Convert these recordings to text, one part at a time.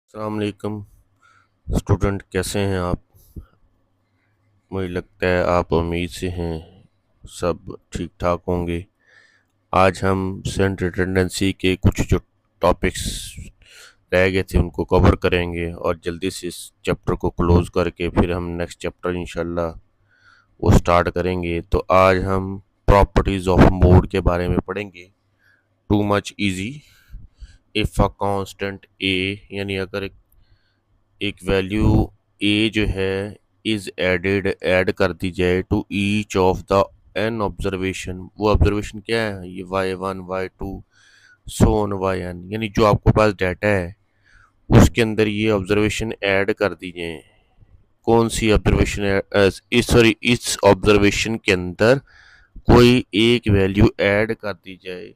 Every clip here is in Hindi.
अस्सलाम वालेकुम स्टूडेंट, कैसे हैं आप? मुझे लगता है आप उम्मीद से हैं सब ठीक ठाक होंगे। आज हम सेंट रिडंडेंसी के कुछ जो टॉपिक्स रह गए थे उनको कवर करेंगे और जल्दी से इस चैप्टर को क्लोज़ करके फिर हम नेक्स्ट चैप्टर इंशाल्लाह वो स्टार्ट करेंगे। तो आज हम प्रॉपर्टीज़ ऑफ मोड के बारे में पढ़ेंगे। Too much easy if a constant A, यानी अगर एक वैल्यू ए जो है इज ऐड कर दी जाए to each of the n observation. वो ऑब्जर्वेशन क्या है? ये y1 y2 so on yn, यानी जो आपके पास डाटा है उसके अंदर ये ऑब्जर्वेशन ऐड कर दी जाए। कौन सी ऑब्जर्वेशन? इस ऑब्जर्वेशन के अंदर कोई एक वैल्यू ऐड कर दी जाए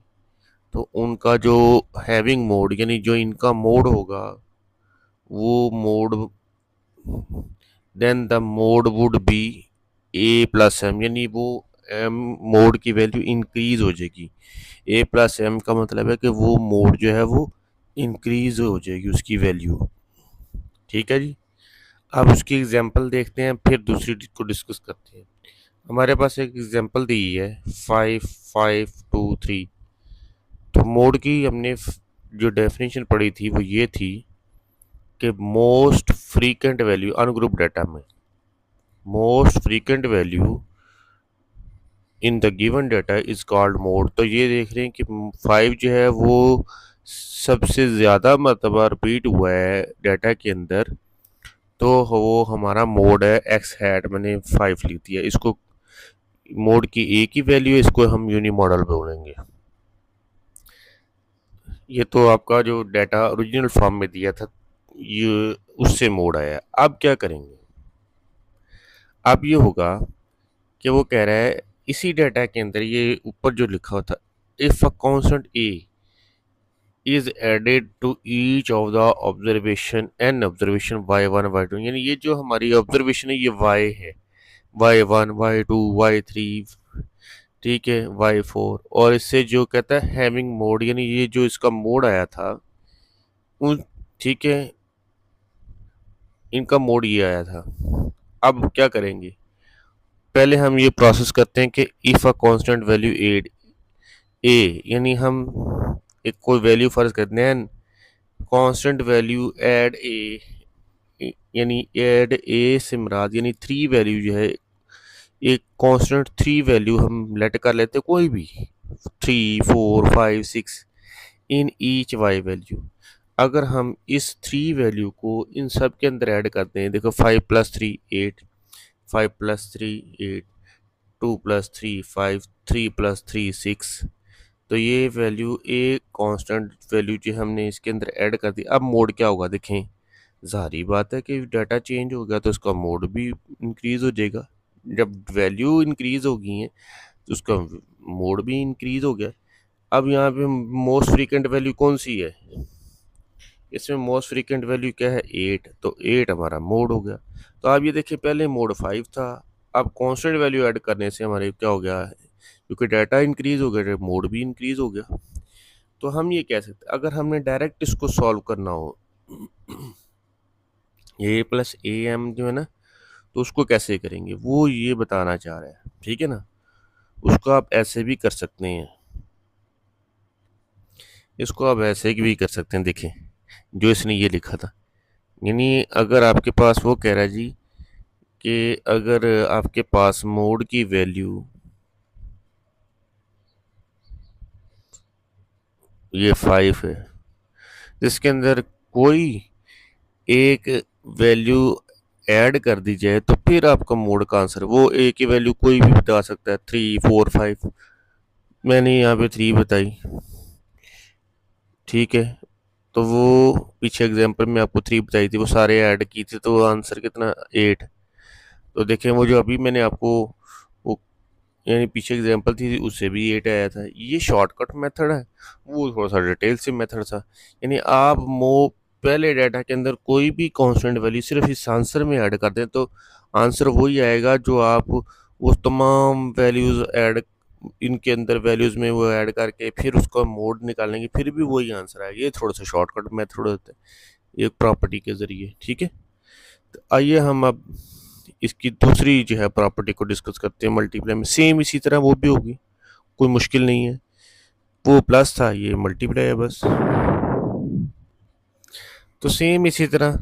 तो उनका जो हैविंग मोड, यानी जो इनका मोड होगा वो mode, then the mode would be a plus m, यानी वो एम मोड की वैल्यू इंक्रीज हो जाएगी। ए प्लस एम का मतलब है कि वो मोड जो है वो इंक्रीज हो जाएगी उसकी वैल्यू। ठीक है जी। अब उसकी एग्जांपल देखते हैं फिर दूसरी को डिस्कस करते हैं। हमारे पास एक एग्जांपल दी है 5 5 2 3। तो मोड की हमने जो डेफिनेशन पढ़ी थी वो ये थी कि most frequent value ungroup data में most frequent value in the given data is called mode. तो ये देख रहे हैं कि 5 जो है वो सबसे ज़्यादा मरतबा रिपीट हुआ है डाटा के अंदर, तो वो हमारा मोड है एक्स हैट। मैंने 5 लिख दिया, इसको मोड की ए की वैल्यू, इसको हम यूनी मॉडल बोलेंगे। ये तो आपका जो डाटा ओरिजिनल फॉर्म में दिया था ये उससे मोड आया। अब क्या करेंगे? अब ये होगा कि वो कह रहा है इसी डाटा के अंदर ये ऊपर जो लिखा हुआ था, if a constant a is added to each of the observation n observation y1 y2, यानी ये जो हमारी ऑब्जर्वेशन है ये y है, y1 y2 y3, ठीक है, y4। और इससे जो कहता है हैविंग मोड, यानी ये जो इसका मोड आया था उन, ठीक है, इनका मोड ये आया था। अब क्या करेंगे? पहले हम ये प्रोसेस करते हैं कि if a constant value add A, यानी हम एक कोई वैल्यू फर्ज करते हैं कांस्टेंट वैल्यू ऐड ए, यानी ऐड ए से मुराद यानी 3 वैल्यू जो है, एक कांस्टेंट 3 वैल्यू हम लेट कर लेते हैं कोई भी 3 4 5 6 इन ईच वाई वैल्यू। अगर हम इस 3 वैल्यू को इन सब के अंदर ऐड करते हैं, देखो 5 + 3 8, 5 + 3 8, 2 + 3 5, 3 + 3 6। तो ये वैल्यू एक कांस्टेंट वैल्यू जो हमने इसके अंदर ऐड कर दी। अब मोड क्या होगा? देखें, ज़ाहिर बात है कि डाटा चेंज हो गया तो उसका मोड भी इंक्रीज़ हो जाएगा। जब वैल्यू इंक्रीज़ हो गई है तो उसका मोड भी इंक्रीज़ हो गया। अब यहाँ पे मोस्ट फ्रीक्वेंट वैल्यू कौन सी है? इसमें मोस्ट फ्रीक्वेंट वैल्यू क्या है? 8। तो 8 हमारा मोड हो गया। तो आप ये देखिए, पहले मोड 5 था, अब कांस्टेंट वैल्यू ऐड करने से हमारे क्या हो गया? क्योंकि डाटा इंक्रीज़ हो गया, मोड भी इंक्रीज़ हो गया। तो हम ये कह सकते हैं अगर हमने डायरेक्ट इसको सॉल्व करना हो ए प्लस ए एम जो है ना, तो उसको कैसे करेंगे वो ये बताना चाह रहा है। ठीक है ना, उसको आप ऐसे भी कर सकते हैं, इसको आप ऐसे भी कर सकते हैं। देखें जो इसने ये लिखा था, यानी अगर आपके पास वो कह रहा है जी कि अगर आपके पास मोड की वैल्यू ये 5 है, जिसके अंदर कोई एक वैल्यू ऐड कर दी जाए तो फिर आपका मोड का आंसर वो ए की वैल्यू कोई भी बता सकता है, 3 4 5। मैंने यहाँ पे 3 बताई, ठीक है। तो वो पीछे एग्जांपल में आपको 3 बताई थी, वो सारे ऐड की थी, तो आंसर कितना? 8। तो देखें वो जो अभी मैंने आपको वो यानी पीछे एग्जांपल थी उससे भी 8 आया था। ये शॉर्टकट मेथड है, वो थोड़ा सा डिटेल से मेथड था। यानी आप पहले डाटा के अंदर कोई भी कांस्टेंट वैल्यू सिर्फ इस आंसर में ऐड कर दें तो आंसर वही आएगा जो आप वो तमाम वैल्यूज़ ऐड इनके अंदर वैल्यूज़ में वो ऐड करके फिर उसका मोड निकालेंगे, फिर भी वही आंसर आएगा। ये थोड़ा सा शॉर्टकट मेथड होता है। एक प्रॉपर्टी के ज़रिए। ठीक है, तो आइए हम अब इसकी दूसरी जो है प्रॉपर्टी को डिस्कस करते हैं मल्टीप्लाई में। सेम इसी तरह वो भी होगी, कोई मुश्किल नहीं है। वो प्लस था, ये मल्टीप्लाई है बस। तो सेम इसी तरह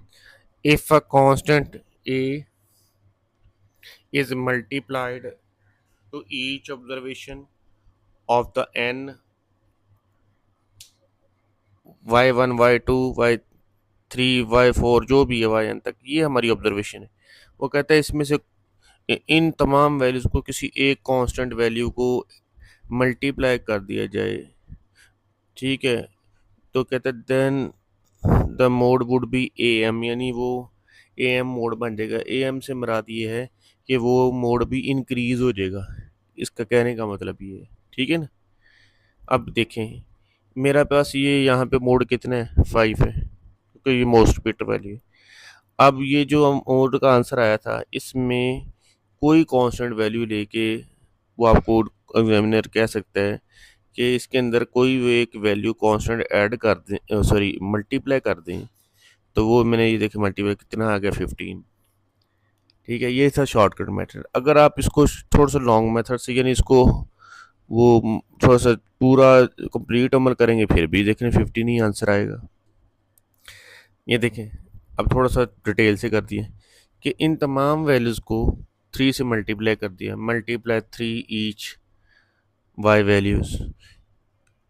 if a constant A is multiplied to each observation of the n y1 y2 y3 y4 जो भी है yn तक, ये हमारी ऑब्जर्वेशन है। वो कहता है इसमें से इन तमाम वैल्यूज़ को किसी एक कांस्टेंट वैल्यू को मल्टीप्लाई कर दिया जाए। ठीक है, तो कहते हैं then the mode would be a m, यानी वो ए एम मोड बन जाएगा। ए एम से मुराद ये है कि वो मोड भी इंक्रीज हो जाएगा, इसका कहने का मतलब ये है। ठीक है ना। अब देखें मेरा पास ये यहाँ पे मोड कितना है, 5 है, क्योंकि ये मोस्ट बिट वैल्यू है। अब ये जो मोड का आंसर आया था, इसमें कोई कांस्टेंट वैल्यू लेके वो आपको एग्जामिनर कह सकता है कि इसके अंदर कोई भी एक वैल्यू कांस्टेंट ऐड कर दें, सॉरी मल्टीप्लाई कर दें, तो वो मैंने ये देखा मल्टीप्लाई कितना आ गया, 15। ठीक है, ये था शॉर्टकट मेथड। अगर आप इसको थोड़ा सा लॉन्ग मेथड से, यानी इसको वो थोड़ा सा पूरा कंप्लीट अमल करेंगे, फिर भी देखें 15 ही आंसर आएगा। ये देखें, अब थोड़ा सा डिटेल से कर दिए कि इन तमाम वैल्यूज़ को 3 से मल्टीप्लाई कर दिया, मल्टीप्लाई 3 ईच वाई वैल्यूज़।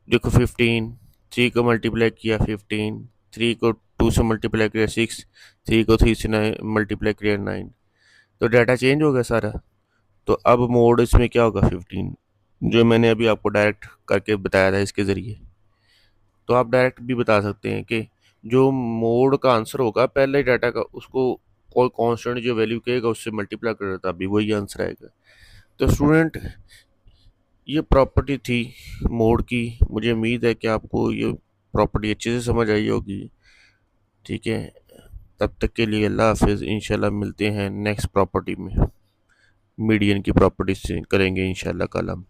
देखो 15, 3 को मल्टीप्लाई किया 15, 3 को 2 से मल्टीप्लाई किया 6, 3 को 3 से मल्टीप्लाई किया 9, तो डाटा चेंज हो गया सारा। तो अब मोड इसमें क्या होगा, 15, जो मैंने अभी आपको डायरेक्ट करके बताया था इसके ज़रिए। तो आप डायरेक्ट भी बता सकते हैं कि जो मोड का आंसर होगा पहले डाटा का, उसको कोई कांस्टेंट जो वैल्यू कहेगा उससे मल्टीप्लाई कर देता, अभी वही आंसर आएगा। तो स्टूडेंट, ये प्रॉपर्टी थी मोड की। मुझे उम्मीद है कि आपको ये प्रॉपर्टी अच्छे से समझ आई होगी। ठीक है, तब तक के लिए अल्लाह हाफिज़। इंशाल्लाह मिलते हैं नेक्स्ट प्रॉपर्टी में, मीडियन की प्रॉपर्टी से करेंगे इंशाल्लाह कल हम।